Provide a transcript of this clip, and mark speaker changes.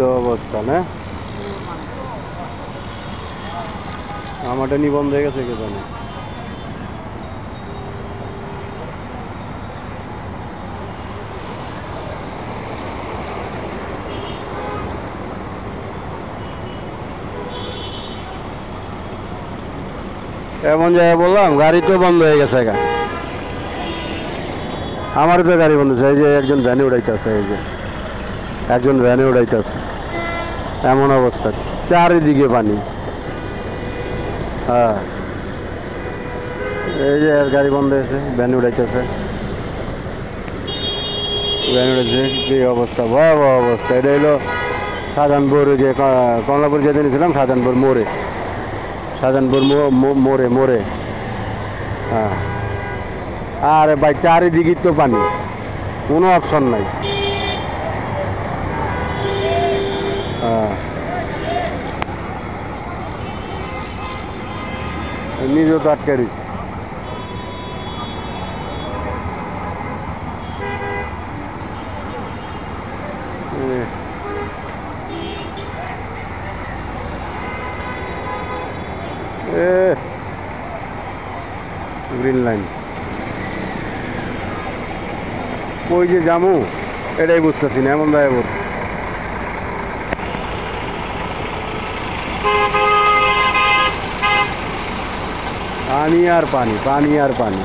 Speaker 1: হলো অবস্থা না। আমারটা নিবন্ধ হয়ে গেছে কে জানে। এমন জায়গায় বললাম গাড়ি তো বন্ধ হয়ে গেছে। আমারও তো গাড়ি বন্ধ, এই যে একজন ভ্যানে উড়াইতেছে, এই যে একজন ভ্যানে উড়াইতেছে। এমন অবস্থা, চারিদিকে পানি। হ্যাঁ, এই যে গাড়ি বন্ধ হয়েছে, ভ্যান উড়াইতেছে, ভ্যান উড়াইছে। কি অবস্থা, ভয়াবহ অবস্থা। এটা হলো শাহজাহানপুর, যে কমলাপুর যেতে নিয়েছিলাম, শাহজাহানপুর মোড়ে, শাহজাহানপুর মোড়ে মোড়ে। হ্যাঁ, আরে ভাই চারিদিকে তো পানি, কোনো অপশন নাই। হ্যাঁ, নিজেও তো আটকে রয়েছি। গ্রিন লাইন ওই যে জামু, এটাই বুঝতেছি না, এমন জায়গায় বলছি। পানি আর পানি, পানি আর পানি।